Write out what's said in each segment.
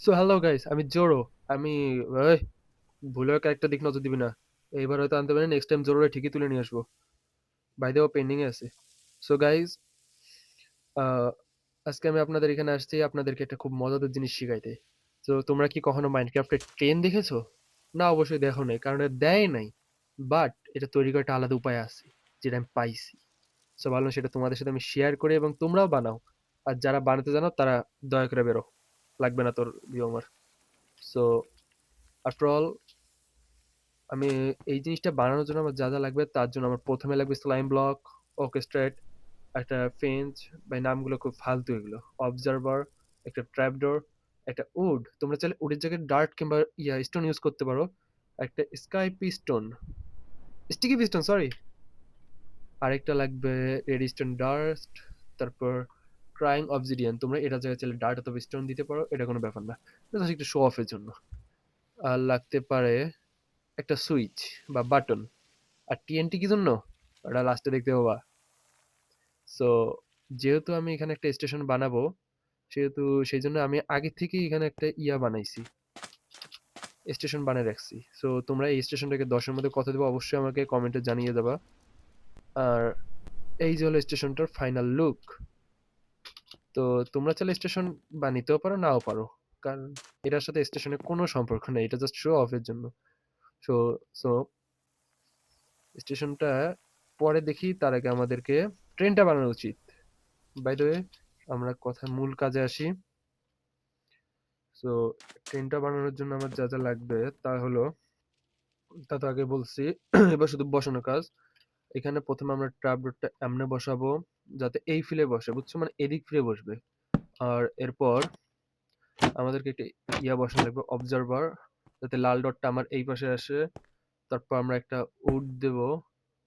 So hello guys, আমি জোরো। আমি ওই ভুলেও ক্যারেক্টার দিক নজর দিবি না। এইবার হয়তো আনতে পারি, নেক্সট টাইম জোরোরে ঠিকই তুলে নিয়ে আসবো। বাই দ্য ওয়ে পেন্ডিং এ আছে। সো গাইস, আজকে আমি আপনাদের এখানে আসছি আপনাদেরকে একটা খুব মজাদার জিনিস শিখাইতে। তো তোমরা কি কখনো মাইনক্রাফটের ট্রেন দেখেছো? না, অবশ্যই দেখো নাই, কারণ এটা দেয় নাই। বাট এটা তৈরি করার একটা আলাদা উপায় আছে, যেটা আমি পাইছি। সো ভাবলাম সেটা তোমাদের সাথে আমি শেয়ার করি এবং তোমরাও বানাও। আর যারা বানাতে জানো তারা দয়া করে বেরো, লাগবে না তোর ভিউ আমার। সো আফটার অল, আমি এই জিনিসটা বানানোর জন্য আমার যা যা লাগবে তার জন্য আমার প্রথমে লাগবে স্লাইম ব্লক, অর্কেস্ট্রেট, একটা ফেঞ্চ, বা এই নামগুলো খুব ফালতু এগুলো, অবজারভার, একটা ট্র্যাপডোর, একটা উড, তোমরা চাইলে উডের জায়গায় ডার্ট কিংবা স্টোন ইউজ করতে পারো, একটা sky piston, sticky piston sorry, আরেকটা লাগবে রেডিস্টোন ডাস্ট, তারপর ক্রাইং অবজিডিয়ান। তোমরা এটা জায়গায় চাইলে ডার্ট অথবা স্টোন দিতে পারো, এটা কোনো ব্যাপার না, এটা জাস্ট একটু শো অফের জন্য। আর লাগতে পারে একটা সুইচ বা বাটন। আর টিএনটি কি জন্য, ওটা লাস্টে দেখতে পাবা। সো যেহেতু আমি এখানে একটা স্টেশন বানাবো, সেহেতু সেই জন্য আমি আগে থেকেই এখানে একটা বানাইছি, স্টেশন বানিয়ে রাখছি। সো তোমরা এই স্টেশনটাকে 10-এর মধ্যে কত দেবো অবশ্যই আমাকে কমেন্টে জানিয়ে দেবা। আর এই যে হলো স্টেশনটার ফাইনাল লুক। তো তোমরা চাইলে স্টেশন বানিতেও পারো, নাও পারো, কারণ এটার সাথে স্টেশনের কোনো সম্পর্ক নেই, এটা জাস্ট শো অফের জন্য। সো সো স্টেশনটা পরে দেখি, তার আগে আমাদেরকে ট্রেনটা বানানো উচিত। বাই দ্য ওয়ে, আমরা কথা মূল কাজে আসি। সো ট্রেনটা বানানোর জন্য আমার যা যা লাগবে তা হলো, তা তো আগে বলছি। এবার শুধু বসানো কাজ। এখানে প্রথমে আমরা ট্র্যাপ রোডটা এমনে বসাবো যাতে এই ফিলে বসে, বুঝছো, মানে এদিক ফিরে বসবে। আর এরপর আমাদেরকে একটা বসানো লাগবে, অবজারভার, যাতে লাল ডটটা আমার এই পাশে আসে। তারপর আমরা একটা উড দেব,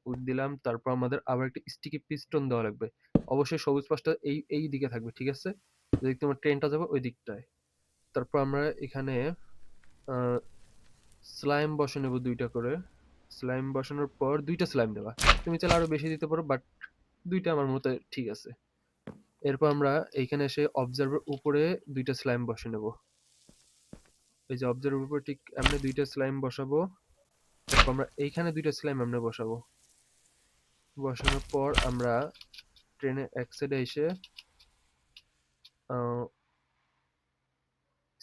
উড দিলাম। তারপর আমাদের আবার একটা স্টিকি পিস্টন দেওয়া লাগবে। অবশ্যই সবুজ পাশটা এই এই দিকে থাকবে, ঠিক আছে, যেদিক তোমার ট্রেনটা যাবে ওই দিকটায়। তারপর আমরা এখানে স্লাইম বসে নেব দুইটা করে। স্লাইম বসানোর পর দুইটা স্লাইম দেবা, তুমি চাইলে আরো বেশি দিতে পারো, বাট দুইটা আমার মতে ঠিক আছে। এরপর আমরা এইখানে এসে অবজার্ভার উপরে দুইটা স্লাইম বসে নেব। এই যে অবজার্ভার উপরে ঠিক এমনি দুইটা স্লাইম বসাবো। তারপর আমরা এইখানে দুইটা স্লাইম এমনি বসাবো। বসানোর পর আমরা ট্রেনের এক সাইডে এসে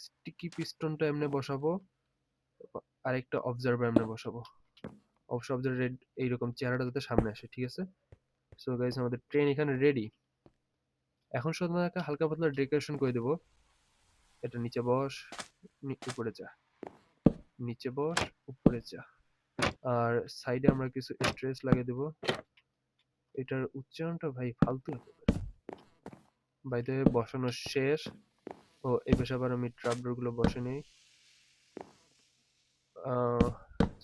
স্টিকি পিস্টনটা এমনি বসাবো। তারপর আরেকটা অবজার্ভার এমনি বসাবো। অবশ্য অবজার্ভার রেড এইরকম চেহারাটা যাতে সামনে আসে, ঠিক আছে। সো গাইস, আমাদের ট্রেন এখানে রেডি। এখন শুধু একটা হালকা পাতলা ডেকোরেশন করে দেবো। এটা নিচে বস, উপরে যা, নিচে বস, উপরে যা। আর সাইডে আমরা কিছু স্ট্রেস লাগিয়ে দেবো। এটার উচ্চারণটা ভাই ফালতু একেবারে। বাইরে বসানো শেষ। ও এই পাশে আবার আমি ট্রাপডোর গুলো বসে নেই।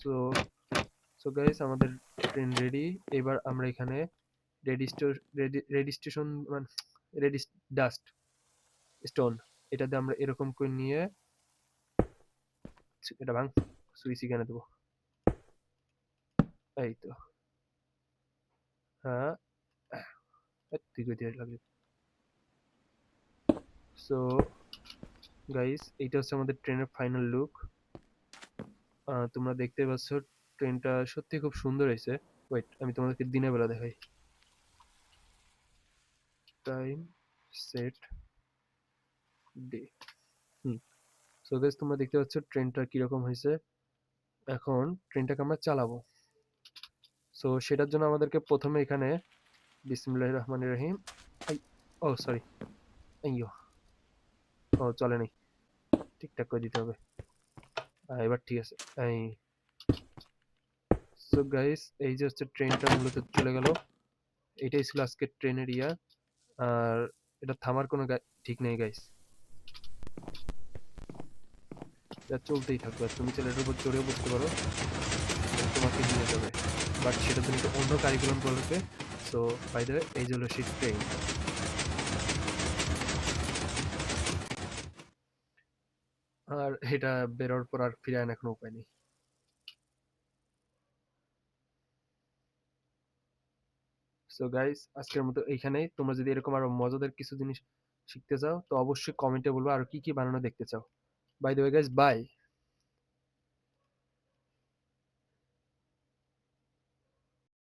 সো সো গাইস, আমাদের ট্রেন রেডি। এবার আমরা এখানে রেডি রেডি স্টেশন মানে রেডি ডাস্ট স্টোন, এটা দিয়ে আমরা এরকম করে নিয়ে এটা ভাঙ, সুইচ এখানে দেবো। এই তো, হ্যাঁ, তুই কই দিয়ে লাগলি। সো গাইস, এইটা হচ্ছে আমাদের ট্রেনের ফাইনাল লুক। তোমরা দেখতে পাচ্ছ ট্রেনটা সত্যি খুব সুন্দর হয়েছে। ওয়েট, আমি তোমাদেরকে দিনের বেলা দেখাই। Time set day. Hmm. So guys, তোমরা দেখতে পাচ্ছ ট্রেনটা কিরকম হয়েছে। এখন ট্রেনটাকে আমরা চালাবো। সো সেটার জন্য আমাদেরকে প্রথমে এখানে বিসমিল্লাহির রহমানির রহিম, আই, ও সরি, আইয়ো, ও চলে নাই, ঠিকঠাক করে দিতে হবে। এবার ঠিক আছে। এই, সো গাইস, এই যে হচ্ছে ট্রেনটা মূলত চলে গেল। এটাই ছিল আজকে ট্রেনের আর এটা থামার কোনো ঠিক নেই গাইস, এটা চলতেই থাকবে। আর তুমি চাইলে এটার উপর চড়েও বসতে পারো, এটা তোমাকে নিয়ে যাবে, বাট সেটার জন্য একটা অন্য কারিকুলাম লাগবে। সো বাই দ্য ওয়ে, এই যে হলো সেই ট্রেন। আর এটা বেরোর পর আর ফিরে আনার কোনো উপায় নেই। সো গাইস, আজকের মতো এইখানেই। তোমরা যদি এরকম আরো মজাদার কিছু জিনিস শিখতে চাও তো অবশ্যই কমেন্টে বলবো আর কি কি বানানো দেখতে চাও। By the way guys, by.